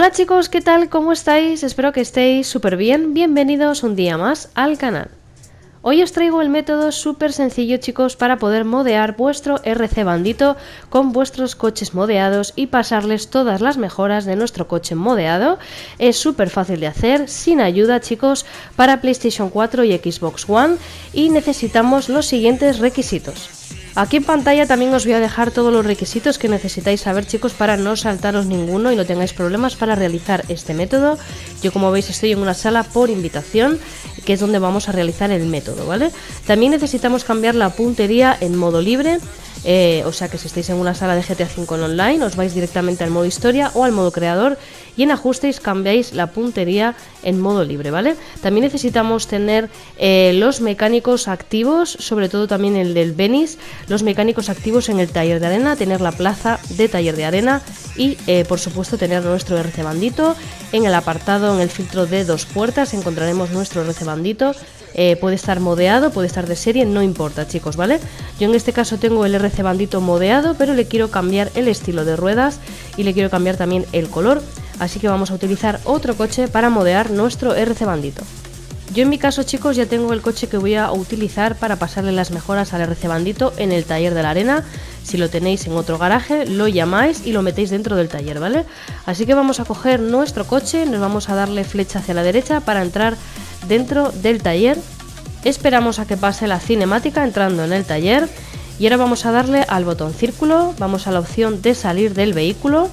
Hola chicos, ¿qué tal? ¿Cómo estáis? Espero que estéis súper bien. Bienvenidos un día más al canal. Hoy os traigo el método súper sencillo, chicos, para poder modear vuestro RC Bandito con vuestros coches modeados y pasarles todas las mejoras de nuestro coche modeado. Es súper fácil de hacer, sin ayuda, chicos, para PlayStation 4 y Xbox One, y necesitamos los siguientes requisitos. Aquí en pantalla también os voy a dejar todos los requisitos que necesitáis saber, chicos, para no saltaros ninguno y no tengáis problemas para realizar este método. Yo, como veis, estoy en una sala por invitación, que es donde vamos a realizar el método, ¿vale? También necesitamos cambiar la puntería en modo libre, o sea que si estáis en una sala de GTA V en online, os vais directamente al modo historia o al modo creador y en ajustes cambiáis la puntería en modo libre, ¿vale? También necesitamos tener los mecánicos activos, sobre todo también el del Venice, los mecánicos activos en el taller de arena, tener la plaza de taller de arena y por supuesto tener nuestro RC Bandito. En el apartado, en el filtro de 2 puertas, encontraremos nuestro RC Bandito. Puede estar modeado, puede estar de serie, no importa, chicos, ¿vale? Yo en este caso tengo el RC Bandito modeado, pero le quiero cambiar el estilo de ruedas y le quiero cambiar también el color, así que vamos a utilizar otro coche para modear nuestro RC Bandito. Yo en mi caso, chicos, ya tengo el coche que voy a utilizar para pasarle las mejoras al RC Bandito en el taller de la arena. Si lo tenéis en otro garaje, lo llamáis y lo metéis dentro del taller, ¿vale? Así que vamos a coger nuestro coche, nos vamos a darle flecha hacia la derecha para entrar dentro del taller. Esperamos a que pase la cinemática entrando en el taller y ahora vamos a darle al botón círculo, vamos a la opción de salir del vehículo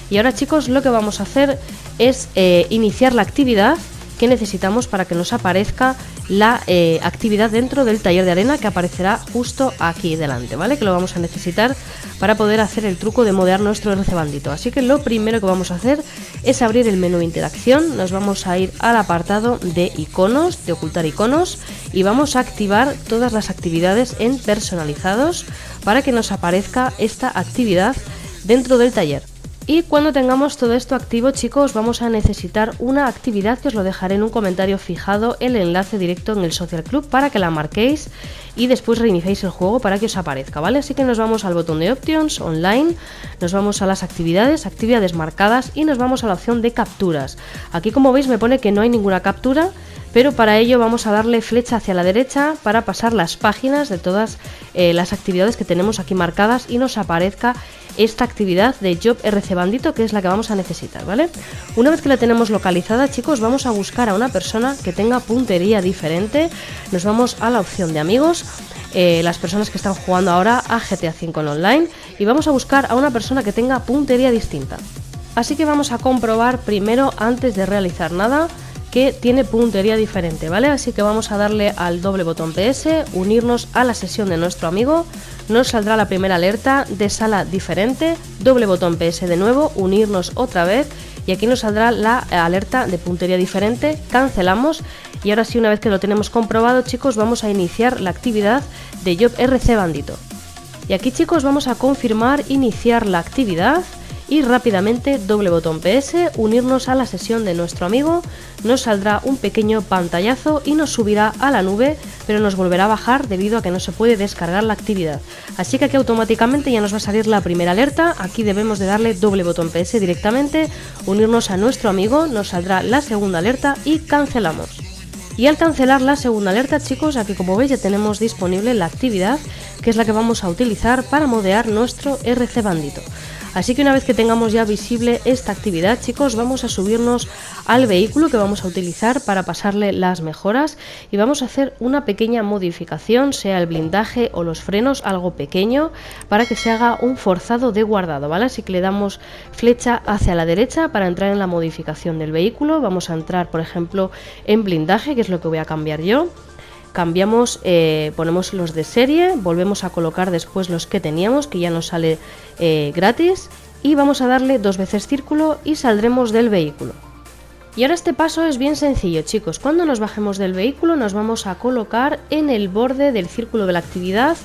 y ahora, chicos, lo que vamos a hacer es iniciar la actividad que necesitamos para que nos aparezca la actividad dentro del taller de arena, que aparecerá justo aquí delante, ¿vale? Que lo vamos a necesitar para poder hacer el truco de modear nuestro RC Bandito. Así que lo primero que vamos a hacer es abrir el menú interacción, nos vamos a ir al apartado de iconos, de ocultar iconos, y vamos a activar todas las actividades en personalizados para que nos aparezca esta actividad dentro del taller. Y cuando tengamos todo esto activo, chicos, vamos a necesitar una actividad que os lo dejaré en un comentario fijado, el enlace directo en el Social Club, para que la marquéis y después reiniciéis el juego para que os aparezca, ¿vale? Así que nos vamos al botón de Options, Online, nos vamos a las actividades marcadas y nos vamos a la opción de capturas. Aquí, como veis, me pone que no hay ninguna captura, pero para ello vamos a darle flecha hacia la derecha para pasar las páginas de todas las actividades que tenemos aquí marcadas y nos aparezca esta actividad de Job RC Bandito, que es la que vamos a necesitar, ¿vale? Una vez que la tenemos localizada, chicos, vamos a buscar a una persona que tenga puntería diferente. Nos vamos a la opción de amigos, las personas que están jugando ahora a GTA V en online, y vamos a buscar a una persona que tenga puntería distinta. Así que vamos a comprobar primero, antes de realizar nada, que tiene puntería diferente, ¿vale? Así que vamos a darle al doble botón PS, unirnos a la sesión de nuestro amigo, nos saldrá la primera alerta de sala diferente, doble botón PS de nuevo, unirnos otra vez y aquí nos saldrá la alerta de puntería diferente, cancelamos y ahora sí, una vez que lo tenemos comprobado, chicos, vamos a iniciar la actividad de Job RC Bandito. Y aquí, chicos, vamos a confirmar iniciar la actividad y rápidamente doble botón PS, unirnos a la sesión de nuestro amigo, nos saldrá un pequeño pantallazo y nos subirá a la nube, pero nos volverá a bajar debido a que no se puede descargar la actividad. Así que aquí automáticamente ya nos va a salir la primera alerta, aquí debemos de darle doble botón PS directamente, unirnos a nuestro amigo, nos saldrá la segunda alerta y cancelamos. Y al cancelar la segunda alerta, chicos, aquí como veis ya tenemos disponible la actividad, que es la que vamos a utilizar para modear nuestro RC Bandito. Así que una vez que tengamos ya visible esta actividad, chicos, vamos a subirnos al vehículo que vamos a utilizar para pasarle las mejoras y vamos a hacer una pequeña modificación, sea el blindaje o los frenos, algo pequeño, para que se haga un forzado de guardado, ¿vale? Así que le damos flecha hacia la derecha para entrar en la modificación del vehículo. Vamos a entrar, por ejemplo, en blindaje, que es lo que voy a cambiar yo. Cambiamos, ponemos los de serie, volvemos a colocar después los que teníamos, que ya nos sale gratis, y vamos a darle 2 veces círculo y saldremos del vehículo. Y ahora este paso es bien sencillo, chicos. Cuando nos bajemos del vehículo nos vamos a colocar en el borde del círculo de la actividad,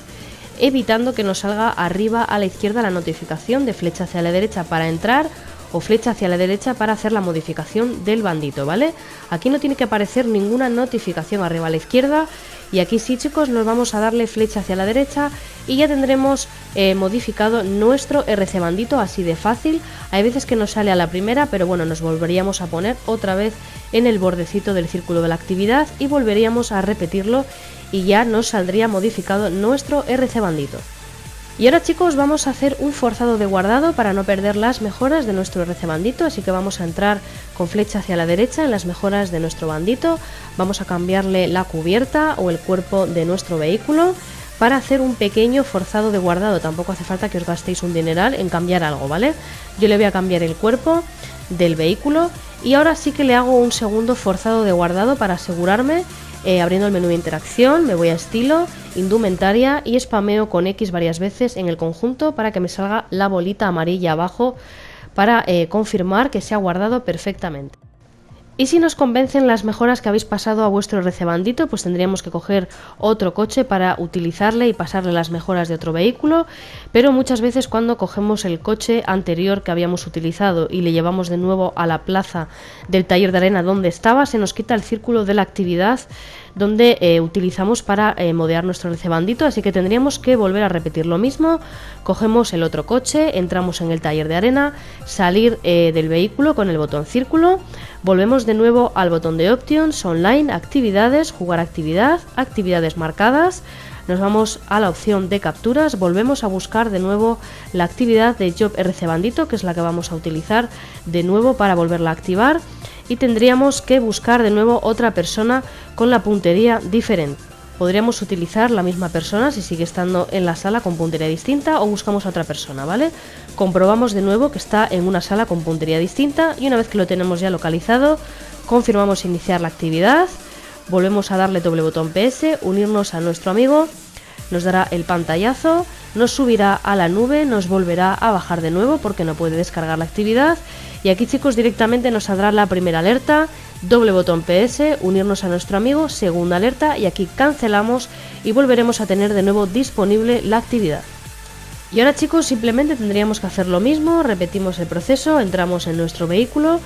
evitando que nos salga arriba a la izquierda la notificación de flecha hacia la derecha para entrar o flecha hacia la derecha para hacer la modificación del bandito, ¿vale? Aquí no tiene que aparecer ninguna notificación arriba a la izquierda Y aquí sí, chicos, nos vamos a darle flecha hacia la derecha y ya tendremos modificado nuestro RC bandito, así de fácil. Hay veces que nos sale a la primera, pero bueno, nos volveríamos a poner otra vez en el bordecito del círculo de la actividad y volveríamos a repetirlo y ya nos saldría modificado nuestro RC bandito. Y ahora, chicos, vamos a hacer un forzado de guardado para no perder las mejoras de nuestro RC bandito, así que vamos a entrar con flecha hacia la derecha en las mejoras de nuestro bandito, vamos a cambiarle la cubierta o el cuerpo de nuestro vehículo para hacer un pequeño forzado de guardado. Tampoco hace falta que os gastéis un dineral en cambiar algo, ¿vale? Yo le voy a cambiar el cuerpo del vehículo y ahora sí que le hago un segundo forzado de guardado para asegurarme. Abriendo el menú de interacción, me voy a estilo, indumentaria y spameo con X varias veces en el conjunto para que me salga la bolita amarilla abajo para confirmar que se ha guardado perfectamente. Y si nos convencen las mejoras que habéis pasado a vuestro RC bandito, pues tendríamos que coger otro coche para utilizarle y pasarle las mejoras de otro vehículo, pero muchas veces cuando cogemos el coche anterior que habíamos utilizado y le llevamos de nuevo a la plaza del taller de arena donde estaba, se nos quita el círculo de la actividad donde utilizamos para modear nuestro RC bandito, así que tendríamos que volver a repetir lo mismo. Cogemos el otro coche, entramos en el taller de arena, salir del vehículo con el botón círculo, volvemos de nuevo al botón de Options, Online, Actividades, Jugar actividad, Actividades marcadas, nos vamos a la opción de capturas, volvemos a buscar de nuevo la actividad de Job RC bandito, que es la que vamos a utilizar de nuevo para volverla a activar, y tendríamos que buscar de nuevo otra persona con la puntería diferente. Podríamos utilizar la misma persona si sigue estando en la sala con puntería distinta o buscamos a otra persona, ¿vale? Comprobamos de nuevo que está en una sala con puntería distinta y una vez que lo tenemos ya localizado, confirmamos iniciar la actividad, volvemos a darle doble botón PS, unirnos a nuestro amigo, nos dará el pantallazo, nos subirá a la nube, nos volverá a bajar de nuevo porque no puede descargar la actividad y aquí, chicos, directamente nos saldrá la primera alerta, doble botón PS, unirnos a nuestro amigo, segunda alerta y aquí cancelamos y volveremos a tener de nuevo disponible la actividad. Y ahora, chicos, simplemente tendríamos que hacer lo mismo, repetimos el proceso, entramos en nuestro vehículo,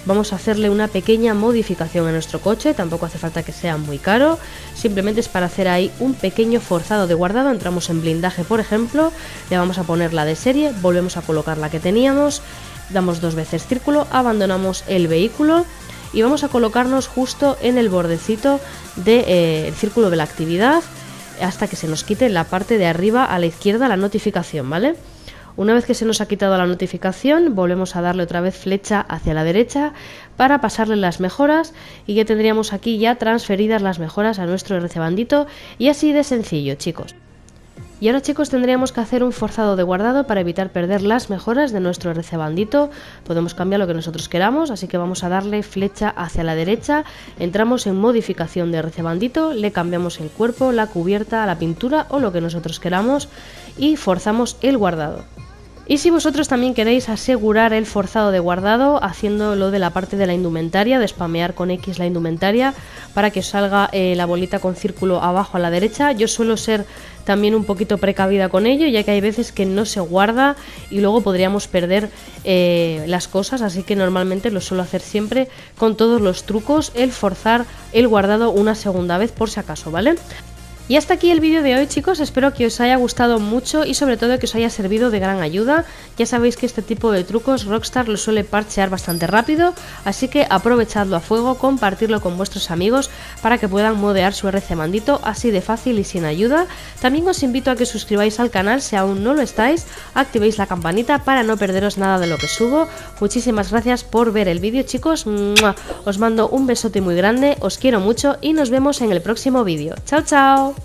vamos a hacerle una pequeña modificación a nuestro coche, tampoco hace falta que sea muy caro, simplemente es para hacer ahí un pequeño forzado de guardado. Entramos en blindaje, por ejemplo, le vamos a poner la de serie, volvemos a colocar la que teníamos, damos dos veces círculo, abandonamos el vehículo y vamos a colocarnos justo en el bordecito del círculo de la actividad hasta que se nos quite la parte de arriba a la izquierda la notificación, ¿vale? Una vez que se nos ha quitado la notificación, volvemos a darle otra vez flecha hacia la derecha para pasarle las mejoras y ya tendríamos aquí ya transferidas las mejoras a nuestro RC bandito y así de sencillo, chicos. Y ahora, chicos, tendríamos que hacer un forzado de guardado para evitar perder las mejoras de nuestro RC bandito. Podemos cambiar lo que nosotros queramos, así que vamos a darle flecha hacia la derecha, entramos en modificación de RC bandito, le cambiamos el cuerpo, la cubierta, la pintura o lo que nosotros queramos y forzamos el guardado. Y si vosotros también queréis asegurar el forzado de guardado haciendo lo de la parte de la indumentaria, de spamear con X la indumentaria para que os salga la bolita con círculo abajo a la derecha, yo suelo ser también un poquito precavida con ello, ya que hay veces que no se guarda y luego podríamos perder las cosas, así que normalmente lo suelo hacer siempre con todos los trucos, el forzar el guardado una segunda vez por si acaso, ¿vale? Y hasta aquí el vídeo de hoy, chicos, espero que os haya gustado mucho y sobre todo que os haya servido de gran ayuda. Ya sabéis que este tipo de trucos Rockstar lo suele parchear bastante rápido, así que aprovechadlo a fuego, compartirlo con vuestros amigos para que puedan modear su RC bandito así de fácil y sin ayuda. También os invito a que suscribáis al canal si aún no lo estáis, activéis la campanita para no perderos nada de lo que subo. Muchísimas gracias por ver el vídeo, chicos, ¡mua! Os mando un besote muy grande, os quiero mucho y nos vemos en el próximo vídeo. ¡Chao, chao!